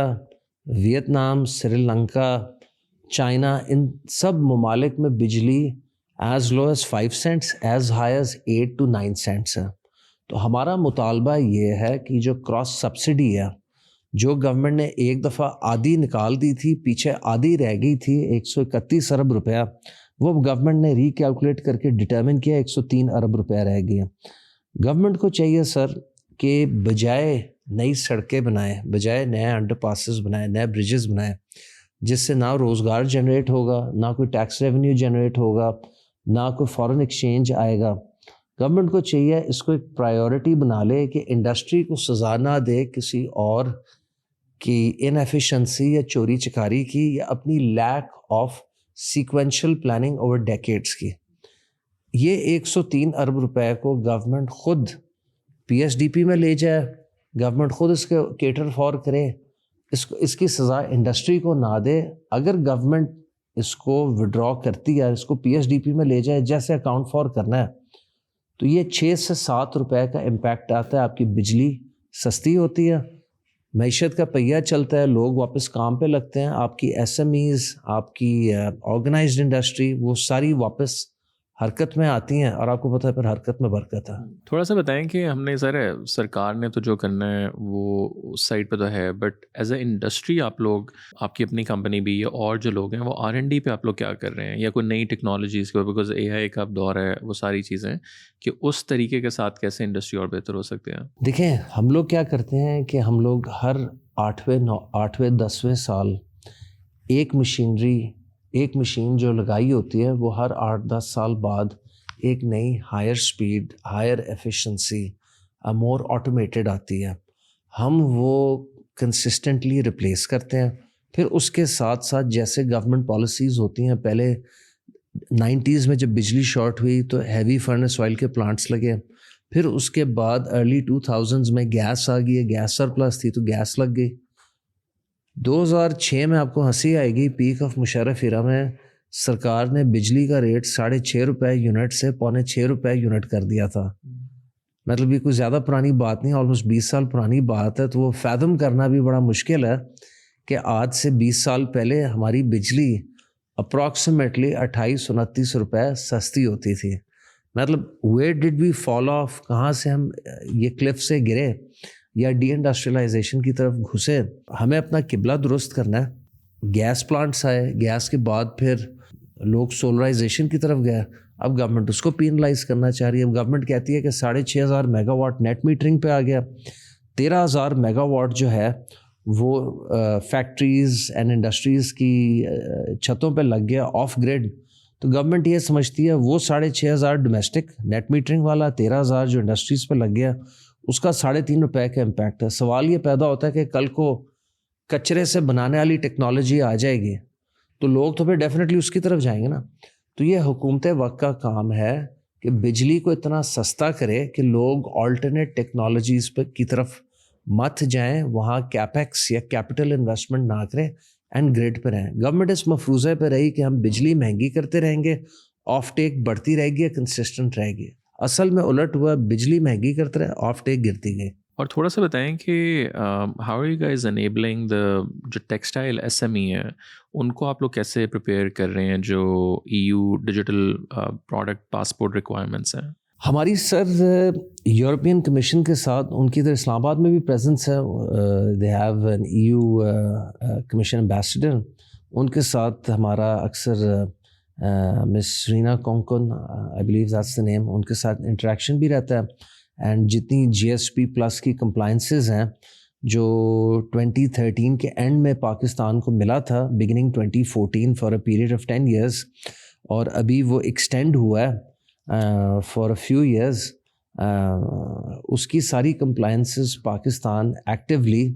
Vietnam, Sri Lanka, China, ان سب ممالک میں بجلی as low as 5 cents, as high as 8 to 9 cents ہے. تو ہمارا مطالبہ یہ ہے کہ جو کراس سبسڈی ہے، جو گورنمنٹ نے ایک دفعہ آدھی نکال دی تھی، پیچھے آدھی رہ گئی تھی 131 ارب روپیہ، وہ گورنمنٹ نے ری کیلکولیٹ کر کے ڈٹرمن کیا 103 ارب روپیہ رہ گیا. گورنمنٹ کو چاہیے سر کہ بجائے نئی سڑکیں بنائیں، بجائے نئے انڈر پاسز بنائیں، نئے بریجز بنائیں، جس سے نہ روزگار جنریٹ ہوگا، نہ کوئی ٹیکس ریونیو جنریٹ ہوگا، نہ کوئی فارن ایکسچینج آئے گا. گورنمنٹ کو چاہیے اس کو ایک پرائیورٹی بنا لے کہ انڈسٹری کو سزا نہ دے کسی اور کی ان ایفیشنسی یا چوری چکاری کی، یا اپنی lack of sequential planning over decades کی. یہ 103 ارب روپے کو گورنمنٹ خود پی ایس ڈی پی میں لے جائے، گورنمنٹ خود اس کے کیٹر فار کرے، اس کی سزا انڈسٹری کو نہ دے. اگر گورنمنٹ اس کو وڈرا کرتی ہے، اس کو پی ایس ڈی پی میں لے جائے جیسے اکاؤنٹ فار کرنا ہے، تو یہ 6 سے 7 روپے کا امپیکٹ آتا ہے. آپ کی بجلی سستی ہوتی ہے، معیشت کا پہیہ چلتا ہے، لوگ واپس کام پہ لگتے ہیں، آپ کی ایس ایم ایز، آپ کی آرگنائزڈ انڈسٹری، وہ ساری واپس حرکت میں آتی ہیں، اور آپ کو پتہ ہے پھر حرکت میں برکت ہے. تھوڑا سا بتائیں کہ ہم نے سرکار نے تو جو کرنا ہے وہ اس سائڈ پہ تو ہے، بٹ ایز اے انڈسٹری آپ لوگ، آپ کی اپنی کمپنی بھی، یا اور جو لوگ ہیں وہ R&D پہ آپ لوگ کیا کر رہے ہیں، یا کوئی نئی ٹیکنالوجیز کے، بیکاز AI کا اب دور ہے، وہ ساری چیزیں کہ اس طریقے کے ساتھ کیسے انڈسٹری اور بہتر ہو سکتے ہیں؟ دیکھیں ہم لوگ کیا کرتے ہیں کہ ہم لوگ ہر 8ویں 10ویں سال ایک مشین جو لگائی ہوتی ہے، وہ ہر 8-10 سال بعد ایک نئی ہائر سپیڈ، ہائر ایفیشنسی، مور آٹومیٹڈ آتی ہے. ہم وہ کنسسٹنٹلی ریپلیس کرتے ہیں. پھر اس کے ساتھ ساتھ جیسے گورنمنٹ پالیسیز ہوتی ہیں، پہلے 90s میں جب بجلی شارٹ ہوئی تو ہیوی فرنس آئل کے پلانٹس لگے. پھر اس کے بعد ارلی 2000s میں گیس آ گئی ہے، گیس سرپلس تھی تو گیس لگ گئی. 2006 میں آپ کو ہنسی آئے گی، پیک آف مشرف ایرا میں سرکار نے بجلی کا ریٹ 6.5 روپے یونٹ سے 6.25 روپے یونٹ کر دیا تھا. مطلب یہ کوئی زیادہ پرانی بات نہیں، آلموسٹ 20 سال پرانی بات ہے. تو وہ فیدم کرنا بھی بڑا مشکل ہے کہ آج سے 20 سال پہلے ہماری بجلی اپروکسیمیٹلی 28-29 روپے سستی ہوتی تھی. مطلب ویئر ڈڈ وی فال آف، کہاں سے ہم یہ کلف سے گرے یا ڈی انڈسٹریلائزیشن کی طرف گھسے. ہمیں اپنا قبلہ درست کرنا ہے. گیس پلانٹس آئے، گیس کے بعد پھر لوگ سولرائزیشن کی طرف گئے. اب گورنمنٹ اس کو پینلائز کرنا چاہ رہی ہے. اب گورنمنٹ کہتی ہے کہ 6,500 میگا واٹ نیٹ میٹرنگ پہ آ گیا. 13,000 میگا واٹ جو ہے وہ فیکٹریز اینڈ انڈسٹریز کی چھتوں پہ لگ گیا آف گریڈ. تو گورنمنٹ یہ سمجھتی ہے وہ 6,500 ڈومیسٹک نیٹ میٹرنگ والا، 13,000 جو انڈسٹریز پہ لگ گیا، اس کا 3.5 روپے کا امپیکٹ ہے. سوال یہ پیدا ہوتا ہے کہ کل کو کچرے سے بنانے والی ٹیکنالوجی آ جائے گی تو لوگ تو پھر ڈیفینیٹلی اس کی طرف جائیں گے نا. تو یہ حکومت وقت کا کام ہے کہ بجلی کو اتنا سستا کرے کہ لوگ آلٹرنیٹ ٹیکنالوجیز پہ کی طرف مت جائیں، وہاں کیپیکس یا کیپٹل انویسٹمنٹ نہ کریں، اینڈ گریڈ پہ رہیں. گورنمنٹ اس مفروضے پہ رہی کہ ہم بجلی مہنگی کرتے رہیں گے، آف ٹیک بڑھتی رہے گی، کنسسٹنٹ رہے گی. اصل میں الٹ ہوا، بجلی مہنگی کرتے رہے، آف ٹیک گرتی گئی. اور تھوڑا سا بتائیں کہ how are you guys enabling جو ٹیکسٹائل SME ہے ان کو آپ لوگ کیسے پریپیئر کر رہے ہیں جو EU digital product passport requirements ہیں؟ ہماری سر یورپین کمیشن کے ساتھ، ان کی ادھر اسلام آباد میں بھی پریزنس ہے، they have an EU commission ambassador. ان کے ساتھ ہمارا اکثر Miss Riina Kionka, I believe that's the name, ان کے ساتھ انٹریکشن بھی رہتا ہے. اینڈ جتنی GSP+ کی کمپلائنسز ہیں جو 2013 کے اینڈ میں پاکستان کو ملا تھا، beginning 2014 for a period of 10 years، اور ابھی وہ ایکسٹینڈ ہوا ہے فار اے فیو ایئرز. اس کی ساری کمپلائنسز پاکستان ایکٹیولی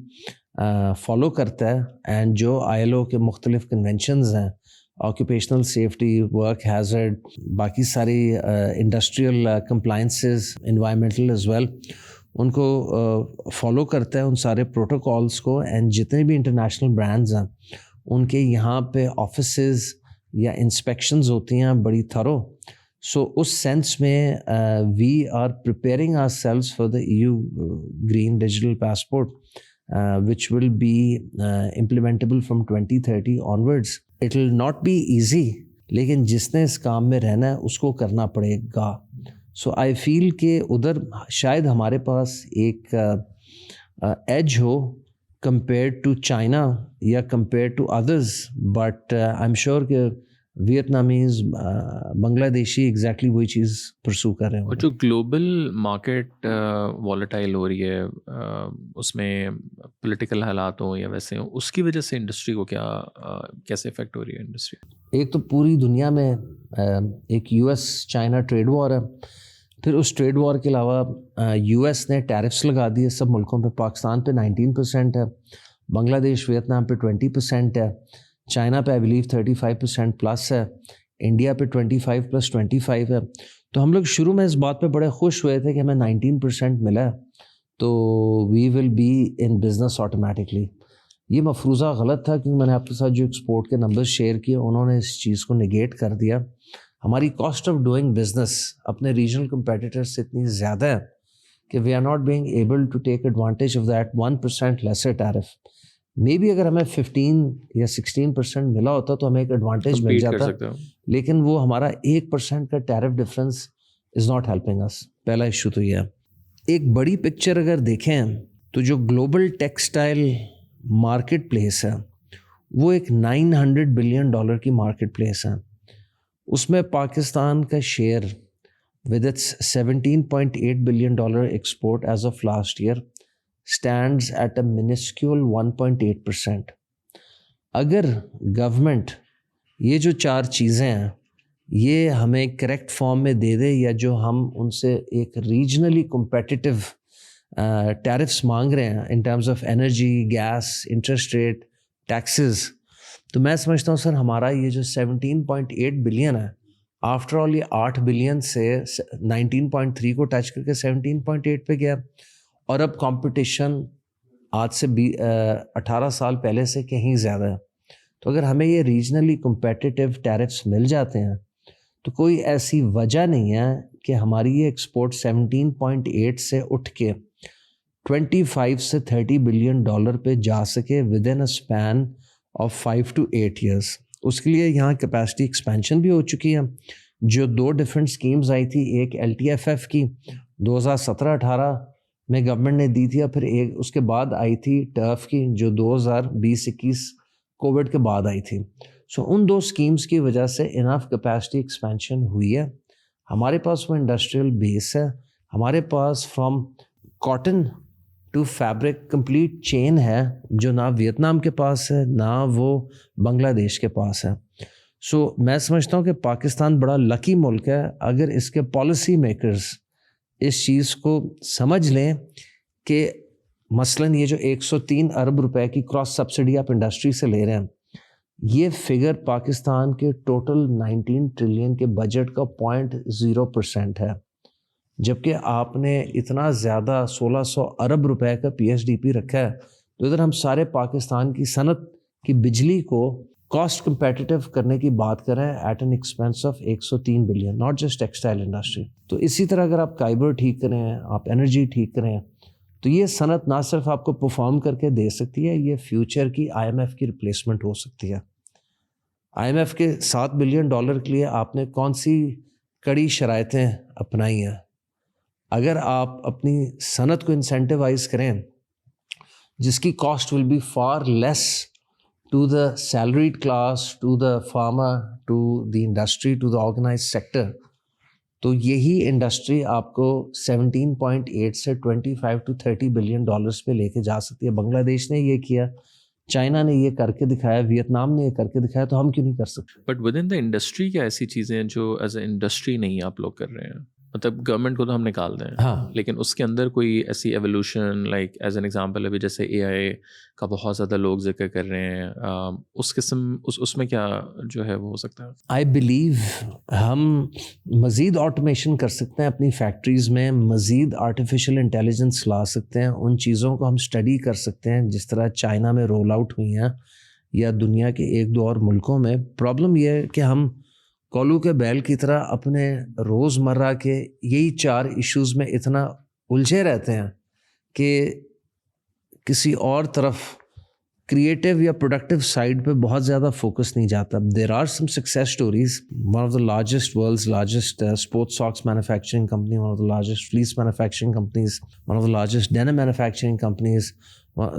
فالو کرتا ہے. اینڈ جو ILO کے مختلف کنونشنز ہیں آکوپیشنل سیفٹی, ورک ہیزرڈ, باقی ساری انڈسٹریل کمپلائنسز, انوائرمنٹل ایز ویل, ان کو فالو کرتا ہے ان سارے پروٹوکالس کو. اینڈ جتنے بھی انٹرنیشنل برانڈز ہیں ان کے یہاں پہ آفیسز یا انسپیکشنز ہوتی ہیں بڑی تھرو. سو اس سینس میں we are preparing ourselves for the EU green digital passport which will be implementable from 2030 onwards. It will not be easy, لیکن جس نے اس کام میں رہنا ہے اس کو کرنا پڑے گا. سو آئی فیل کہ ادھر شاید ہمارے پاس ایک ایج ہو compared to چائنا یا compared to others, but I'm sure کہ ویتنامیز, بنگلہ دیشی ایگزیکٹلی وہی چیز پرسو کر رہے ہیں. اور جو گلوبل مارکیٹ والیٹائل ہو رہی ہے اس میں پولیٹیکل حالات ہوں یا ویسے ہوں, اس کی وجہ سے انڈسٹری کو کیسے افیکٹ ہو رہی ہے انڈسٹری؟ ایک تو پوری دنیا میں ایک US چائنا ٹریڈ وار ہے. پھر اس ٹریڈ وار کے علاوہ US نے ٹیرفس لگا دیے سب ملکوں پہ. پاکستان پہ 19% ہے, بنگلہ دیش ویتنام پہ 20% ہے, چائنا پہ آئی بلیو 35% پلس ہے, انڈیا پہ 25+25 ہے. تو ہم لوگ شروع میں اس بات پہ بڑے خوش ہوئے تھے کہ ہمیں 19% ملا تو we will be in business automatically. یہ مفروضہ غلط تھا کیونکہ میں نے آپ کے ساتھ جو ایکسپورٹ کے نمبر شیئر کیے انہوں نے اس چیز کو نگیٹ کر دیا. ہماری کاسٹ آف ڈوئنگ بزنس اپنے ریجنل کمپیٹیٹر سے اتنی زیادہ ہے کہ we are not being able to take advantage of that 1% lesser tariff. Maybe اگر ہمیں 15 یا 16% ملا ہوتا تو ہمیں ایک ایڈوانٹیج مل جاتا, لیکن وہ ہمارا 1% کا tariff difference is not helping us. پہلا ایشو تو یہ ہے. ایک بڑی پکچر اگر دیکھیں تو جو گلوبل ٹیکسٹائل مارکیٹ پلیس ہے وہ ایک $900 بلین کی مارکیٹ پلیس ہے. اس میں پاکستان کا share with its $17.8 billion export as of last year stands at a minuscule 1.8%. اگر گورنمنٹ یہ جو 4 چیزیں ہیں یہ ہمیں کریکٹ فارم میں دے دے, یا جو ہم ان سے ایک ریجنلی کمپیٹیٹیو ٹیرفس مانگ رہے ہیں in terms of energy, gas, interest rate, taxes, تو میں سمجھتا ہوں سر ہمارا یہ جو 17.8 بلین ہے آفٹر آل یہ 8 بلین سے 19.3 کو ٹچ کر کے 17.8 پہ گیا. اور اب کمپٹیشن آج سے 18 سال پہلے سے کہیں زیادہ ہے. تو اگر ہمیں یہ ریجنلی کمپیٹیٹیو ٹیرفس مل جاتے ہیں تو کوئی ایسی وجہ نہیں ہے کہ ہماری یہ ایکسپورٹ 17.8 سے اٹھ کے 25 سے 30 بلین ڈالر پہ جا سکے with in a span of 5 to 8 years. اس کے لیے یہاں کیپیسٹی ایکسپینشن بھی ہو چکی ہے. جو 2 ڈفرینٹ اسکیمز آئی تھی, ایک LTFF کی 2017-18 میں گورنمنٹ نے دی تھی, اور پھر ایک اس کے بعد آئی تھی ٹرف کی جو 2020-21 کووڈ کے بعد آئی تھی. سو ان 2 اسکیمز کی وجہ سے انف کیپیسٹی ایکسپینشن ہوئی ہے. ہمارے پاس وہ انڈسٹریل بیس ہے, ہمارے پاس from cotton to fabric complete chain ہے جو نہ ویتنام کے پاس ہے نہ وہ بنگلہ دیش کے پاس ہے. سو میں سمجھتا ہوں کہ پاکستان بڑا لکی ملک ہے اگر اس کے پالیسی میکرز اس چیز کو سمجھ لیں کہ مثلاً یہ جو 103 ارب روپے کی کراس سبسڈی آپ انڈسٹری سے لے رہے ہیں, یہ فگر پاکستان کے ٹوٹل 19 ٹریلین کے بجٹ کا 0.0% ہے, جبکہ آپ نے اتنا زیادہ 1600 ارب روپے کا PSDP رکھا ہے. تو ادھر ہم سارے پاکستان کی صنعت کی بجلی کو کاسٹ کمپیٹیٹیو کرنے کی بات کریں at an expense of 103 billion, not just textile industry. تو اسی طرح اگر آپ فائبر ٹھیک کریں, آپ انرجی ٹھیک کریں, تو یہ صنعت نہ صرف آپ کو پرفارم کر کے دے سکتی ہے, یہ فیوچر کی IMF کی ریپلیسمنٹ ہو سکتی ہے. IMF کے $7 بلین کے لیے آپ نے کون سی کڑی شرائطیں اپنائی ہیں؟ اگر آپ اپنی صنعت کو انسینٹیوائز کریں جس کی cost will be far less to the salaried class, to the farmer, to the industry, to the organise sector, تو یہی انڈسٹری آپ کو 17.8 سے 25 to 30 بلین ڈالرز پہ لے کے جا سکتی ہے. بنگلہ دیش نے یہ کیا, چائنا نے یہ کر کے دکھایا, ویتنام نے یہ کر کے دکھایا, تو ہم کیوں نہیں کر سکتے؟ But with in the industry کیا ایسی چیزیں ہیں جو ایز اے انڈسٹری نہیں آپ لوگ کر رہے ہیں؟ مطلب گورنمنٹ کو تو ہم نکال دیں, ہاں, لیکن اس کے اندر کوئی ایسی evolution, like as an example ابھی جیسے اے آئی کا بہت زیادہ لوگ ذکر کر رہے ہیں, اس قسم اس میں کیا جو ہے وہ ہو سکتا ہے؟ آئی بلیو ہم مزید آٹومیشن کر سکتے ہیں اپنی فیکٹریز میں, مزید آرٹیفیشیل انٹیلیجنس لا سکتے ہیں, ان چیزوں کو ہم اسٹڈی کر سکتے ہیں جس طرح چائنا میں رول آؤٹ ہوئی ہیں یا دنیا کے ایک دو اور ملکوں میں. پرابلم یہ ہے کہ ہم کولو کے بیل کی طرح اپنے روز مرہ کے یہی 4 ایشوز میں اتنا الجھے رہتے ہیں کہ کسی اور طرف کریٹیو یا پروڈکٹیو سائڈ پہ بہت زیادہ فوکس نہیں جاتا. There are some success stories. One of the largest world's largest sports socks manufacturing company, one of the largest fleece manufacturing companies, one of the largest denim manufacturing companies,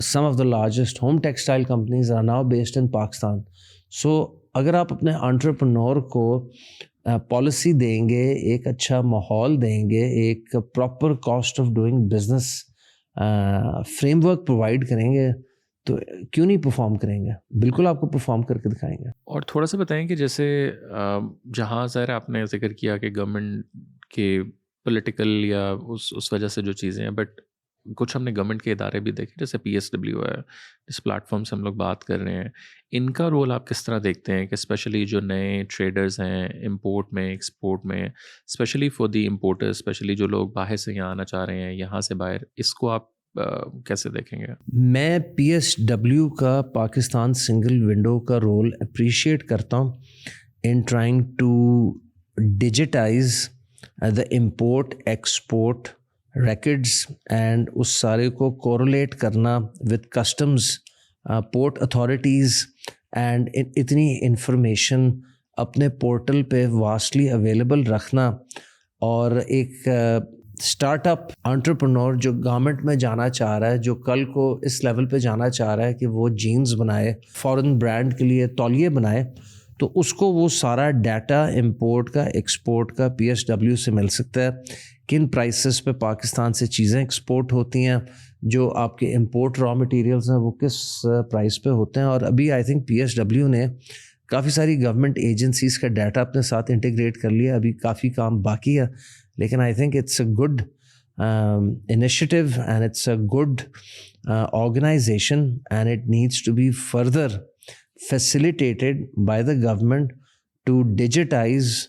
some of the largest home textile companies are now based in Pakistan. So اگر آپ اپنے انٹرپرنور کو پالیسی دیں گے, ایک اچھا ماحول دیں گے, ایک proper cost of doing business frame work provide کریں گے, تو کیوں نہیں پرفارم کریں گے؟ بالکل آپ کو پرفارم کر کے دکھائیں گے. اور تھوڑا سا بتائیں کہ جیسے جہاں ظاہر آپ نے ذکر کیا کہ گورنمنٹ کے پولیٹیکل یا اس وجہ سے جو چیزیں ہیں, بٹ کچھ ہم نے گورنمنٹ کے ادارے بھی دیکھے جیسے PSW ہے, جس پلیٹ فارم سے ہم لوگ بات کر رہے ہیں, ان کا رول آپ کس طرح دیکھتے ہیں کہ اسپیشلی جو نئے ٹریڈرز ہیں امپورٹ میں ایکسپورٹ میں, specially for the importer, specially جو لوگ باہر سے یہاں آنا چاہ رہے ہیں یہاں سے باہر, اس کو آپ کیسے دیکھیں گے؟ میں PSW کا پاکستان سنگل ونڈو کا رول اپریشیٹ کرتا ہوں in trying to digitize the import export records and اس سارے کو کورولیٹ کرنا with customs, port authorities, and اتنی انفارمیشن اپنے پورٹل پہ واسٹلی اویلیبل رکھنا. اور ایک اسٹارٹ اپ انٹرپرنور جو گورنمنٹ میں جانا چاہ رہا ہے, جو کل کو اس لیول پہ جانا چاہ رہا ہے کہ وہ جینز بنائے, فورن برانڈ کے لیے تولیے بنائے, تو اس کو وہ سارا ڈیٹا امپورٹ کا ایکسپورٹ کا PSW سے مل سکتا ہے. کن پرائسز پہ پاکستان سے چیزیں ایکسپورٹ ہوتی ہیں, جو آپ کے امپورٹ را مٹیریلز ہیں وہ کس پرائس پہ ہوتے ہیں. اور ابھی آئی تھنک PSW نے کافی ساری گورنمنٹ ایجنسیز کا ڈیٹا اپنے ساتھ انٹیگریٹ کر لیا. ابھی کافی کام باقی ہے, لیکن I think it's a good initiative and it's a good organisation and it needs to be further facilitated by the government to digitize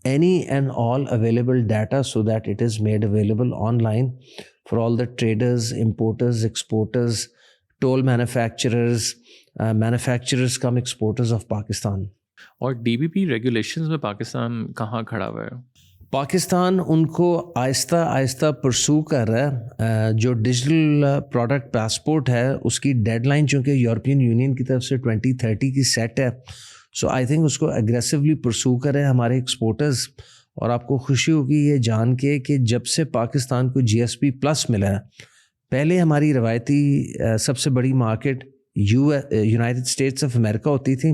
any and all available data so that it is made available online for all the traders, importers, exporters, toll manufacturers, manufacturers come exporters of Pakistan. اور DBP ریگولیشنز میں پاکستان کہاں کھڑا ہوا ہے؟ پاکستان ان کو آہستہ آہستہ پرسو کر رہا ہے. جو ڈیجیٹل پروڈکٹ پاسپورٹ ہے اس کی ڈیڈ لائن چونکہ یورپین یونین کی طرف سے 2030 کی سیٹ ہے, سو آئی تھنک اس کو اگریسولی پرسو کریں ہمارے ایکسپورٹرز. اور آپ کو خوشی ہوگی یہ جان کے کہ جب سے پاکستان کو GSP+ ملا ہے, پہلے ہماری روایتی سب سے بڑی مارکیٹ یونائٹڈ اسٹیٹس آف امریکہ ہوتی تھی,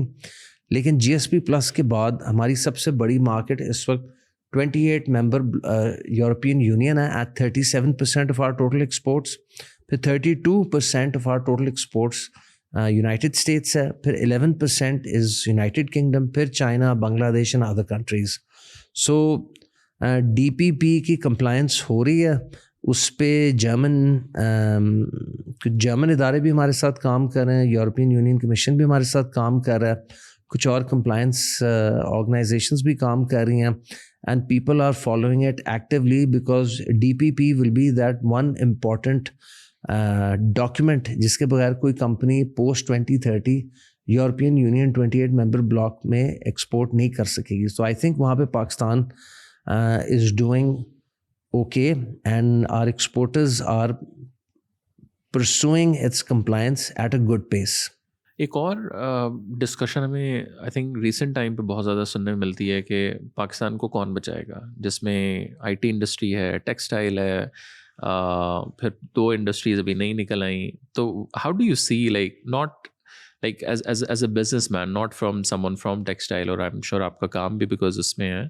لیکن GSP+ کے بعد ہماری سب سے بڑی مارکیٹ اس وقت 28 ممبر یورپین یونین ہے at 37% of our total exports, پھر 32% of our total exports United States ہے, پھر 11% از یونائٹڈ کنگڈم, پھر China, Bangladesh and other countries. So DPP کی کمپلائنس ہو رہی ہے, اس پہ جرمن ادارے بھی ہمارے ساتھ کام کر رہے ہیں, یورپین یونین کمیشن بھی ہمارے ساتھ کام کر رہا ہے, کچھ اور کمپلائنس آرگنائزیشنز بھی کام کر رہی ہیں. And people are following it actively because DPP will be that one important document جس کے بغیر کوئی کمپنی post 2030 یورپین یونین 28 ممبر بلاک میں ایکسپورٹ نہیں کر سکے گی. So I think وہاں پہ Pakistan is doing okay and our exporters are pursuing its compliance at a good pace. ایک اور ڈسکشن ہمیں آئی تھنک ریسنٹ ٹائم پہ بہت زیادہ سننے میں ملتی ہے کہ پاکستان کو کون بچائے گا, جس میں IT انڈسٹری ہے, ٹیکسٹائل ہے, پھر 2 انڈسٹریز ابھی نہیں نکل آئیں. تو how do you see not as a businessman, not from someone from textile, اور آئی ایم شیور آپ کا کام بھی بیکاز اس میں ہے.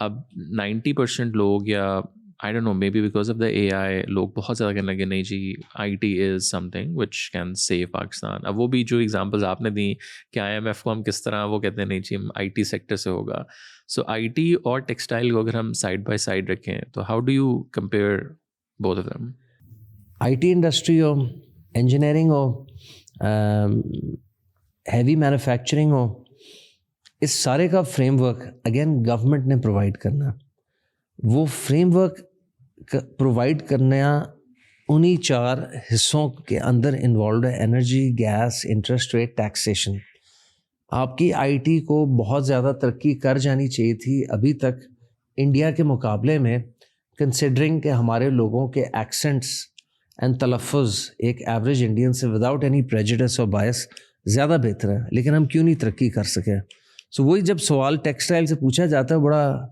اب 90% لوگ یا I don't know, maybe because of the AI, لوگ بہت زیادہ کہنے لگے نہیں جی IT is something which can save Pakistan. اب وہ بھی جو ایگزامپلز آپ نے دیں کہ IMF کو ہم کس طرح وہ کہتے ہیں نہیں جی IT سیکٹر سے ہوگا. سو IT اور ٹیکسٹائل کو اگر ہم سائڈ بائی سائڈ رکھیں تو how do you compare both of them? IT industry ہو, انجینئرنگ ہو, ہیوی مینوفیکچرنگ ہو, اس سارے کا فریم ورک اگین گورنمنٹ نے پرووائڈ کرنا. وہ فریم ورک پرووائڈ کرنا انہی 4 حصوں کے اندر انوالوڈ ہے: energy, gas, interest rate, taxation. آپ کی IT کو بہت زیادہ ترقی کر جانی چاہیے تھی ابھی تک انڈیا کے مقابلے میں, کنسیڈرنگ کہ ہمارے لوگوں کے ایکسنٹس اینڈ تلفظ ایک ایوریج انڈین سے وداؤٹ اینی پریجوڈس اور بائس زیادہ بہتر ہے, لیکن ہم کیوں نہیں ترقی کر سکے. سو وہی جب سوال ٹیکسٹائل سے پوچھا جاتا ہے بڑا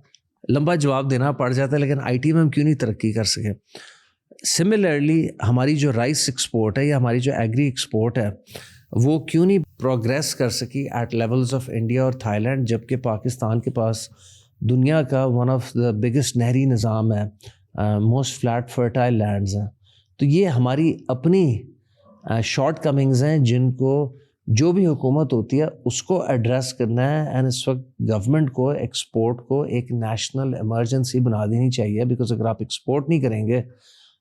لمبا جواب دینا پڑ جاتا ہے, لیکن IT میں ہم کیوں نہیں ترقی کر سکے. سملرلی ہماری جو رائس ایکسپورٹ ہے یا ہماری جو ایگری ایکسپورٹ ہے وہ کیوں نہیں پروگریس کر سکی ایٹ لیولز آف انڈیا اور تھائی لینڈ, جبکہ پاکستان کے پاس دنیا کا ون آف دا بگیسٹ نہری نظام ہے, موسٹ فلیٹ فرٹائل لینڈز ہیں. تو یہ ہماری اپنی شارٹ کمنگز ہیں جن کو جو بھی حکومت ہوتی ہے اس کو ایڈریس کرنا ہے. اینڈ اس وقت گورنمنٹ کو ایکسپورٹ کو ایک نیشنل ایمرجنسی بنا دینی چاہیے, بیکاز اگر آپ ایکسپورٹ نہیں کریں گے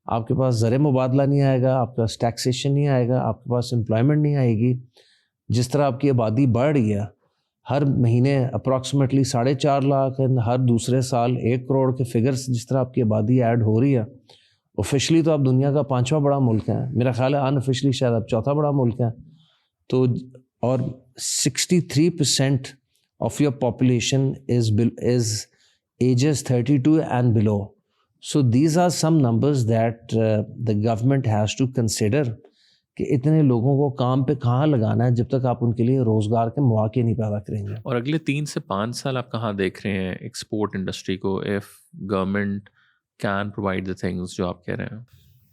آپ کے پاس زر مبادلہ نہیں آئے گا, آپ کے پاس ٹیکسیشن نہیں آئے گا, آپ کے پاس امپلائمنٹ نہیں آئے گی. جس طرح آپ کی آبادی بڑھ رہی ہے ہر مہینے اپروکسیمیٹلی 4.5 لاکھ, ہر دوسرے سال 1 کروڑ کے فگرس جس طرح آپ کی آبادی ایڈ ہو رہی ہے. آفیشلی تو آپ دنیا کا 5واں بڑا ملک ہے, میرا خیال ہے ان آفیشلی شاید آپ 4تھا بڑا ملک ہے. تو اور 63% of your population is ages 32 and below. So these are some numbers that the government has to consider کہ اتنے لوگوں کو کام پہ کہاں لگانا ہے جب تک آپ ان کے لیے روزگار کے مواقع نہیں پیدا کریں گے. اور اگلے 3 سے 5 سال آپ کہاں دیکھ رہے ہیں ایکسپورٹ انڈسٹری کو, if government can provide the things جو آپ کہہ رہے ہیں؟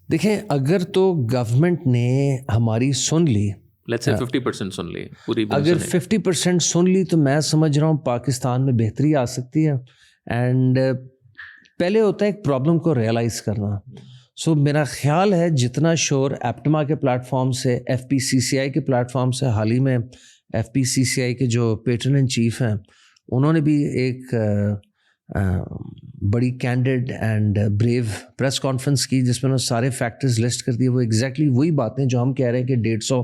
دیکھیں, اگر تو گورنمنٹ نے ہماری سن لی, لیٹس سے 50% سن لی, پوری اگر 50% سن لی تو میں سمجھ رہا ہوں پاکستان میں بہتری آ سکتی ہے. اینڈ پہلے ہوتا ہے ایک پرابلم کو ریئلائز کرنا. سو میرا خیال ہے جتنا شور ایپٹما کے پلیٹ فارم سے, FPCCI کے پلیٹ فارم سے, حال ہی میں FPCCI کے جو پیٹرن ان چیف ہیں انہوں نے بھی ایک بڑی candid and brave press conference کی جس میں انہوں نے سارے فیکٹرز لسٹ کر دیے. وہ ایگزیکٹلی وہی باتیں جو ہم کہہ رہے ہیں کہ 150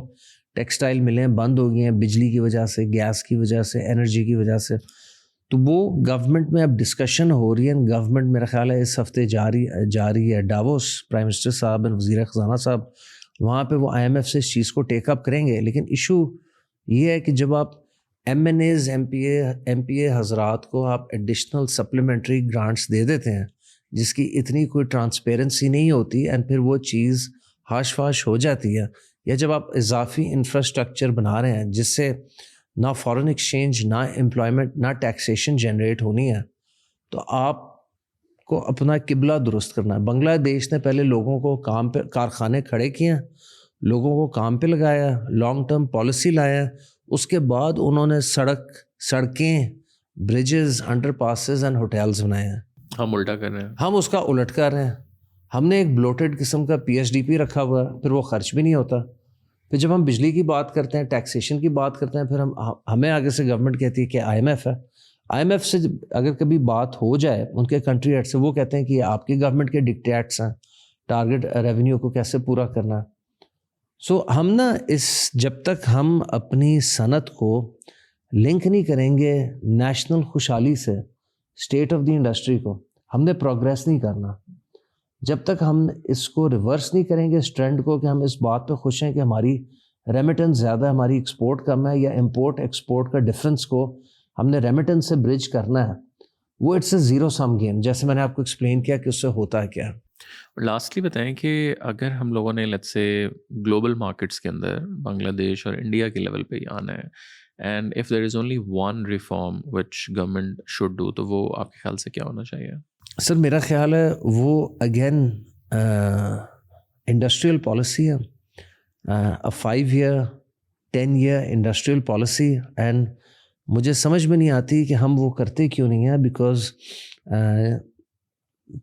ٹیکسٹائل ملیں بند ہو گئی ہیں بجلی کی وجہ سے, گیس کی وجہ سے, انرجی کی وجہ سے. تو وہ گورنمنٹ میں اب ڈسکشن ہو رہی ہے. گورنمنٹ میرا خیال ہے اس ہفتے جاری ہے ڈاووس, پرائم منسٹر صاحب اور وزیر خزانہ صاحب وہاں پہ وہ IMF سے اس چیز کو ٹیک اپ کریں گے. لیکن ایشو یہ ہے کہ جب آپ MNAs MPA حضرات کو آپ ایڈیشنل سپلیمنٹری گرانٹس دے دیتے ہیں جس کی اتنی کوئی ٹرانسپیرنسی نہیں ہوتی, اینڈ پھر وہ چیز ہاش فاش ہو جاتی ہے, یا جب آپ اضافی انفراسٹرکچر بنا رہے ہیں جس سے نہ فارن ایکسچینج, نہ امپلائمنٹ, نہ ٹیکسیشن جنریٹ ہونی ہے, تو آپ کو اپنا قبلہ درست کرنا ہے. بنگلہ دیش نے پہلے لوگوں کو کام پہ, کارخانے کھڑے کیے ہیں, لوگوں کو کام پہ لگایا, لانگ ٹرم پالیسی لایا, اس کے بعد انہوں نے سڑکیں, bridges, under passes and hotels بنائے ہیں. ہم الٹا کر رہے ہیں, ہم اس کا الٹ کر رہے ہیں. ہم نے ایک بلوٹڈ قسم کا PSDP رکھا ہوا ہے, پھر وہ خرچ بھی نہیں ہوتا. پھر جب ہم بجلی کی بات کرتے ہیں, ٹیکسیشن کی بات کرتے ہیں, پھر ہمیں آگے سے گورنمنٹ کہتی ہے کہ IMF ہے. IMF سے اگر کبھی بات ہو جائے ان کے کنٹری ہیڈ سے, وہ کہتے ہیں کہ یہ آپ کی گورنمنٹ کے ڈکٹیٹس ہیں, ٹارگٹ ریونیو کو کیسے پورا کرنا ہے. سو ہم نا جب تک ہم اپنی صنعت کو لنک نہیں کریں گے نیشنل خوشحالی سے, اسٹیٹ آف دی انڈسٹری کو, ہم نے پروگریس نہیں کرنا. جب تک ہم اس کو ریورس نہیں کریں گے اس ٹرینڈ کو کہ ہم اس بات پہ خوش ہیں کہ ہماری ریمیٹنس زیادہ ہے, ہماری ایکسپورٹ کم ہے, یا امپورٹ ایکسپورٹ کا ڈفرینس کو ہم نے ریمیٹنس سے برج کرنا ہے, وہ it's a zero sum game, جیسے میں نے آپ کو ایکسپلین کیا کہ اس سے ہوتا ہے کیا. لاسٹلی بتائیں کہ اگر ہم لوگوں نے لیٹس سے گلوبل مارکیٹس کے اندر بنگلہ دیش اور انڈیا کے لیول پہ ہی آنا ہے, and if there is only one reform which government should do, تو وہ آپ کے خیال سے کیا ہونا چاہیے؟ سر میرا خیال ہے وہ اگین انڈسٹریل پالیسی ہے, 5 year 10 year industrial policy. And مجھے سمجھ میں نہیں آتی کہ ہم وہ کرتے کیوں نہیں ہیں, because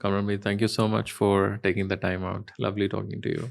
Kamran bhai, thank you so much for taking the time out. Lovely talking to you.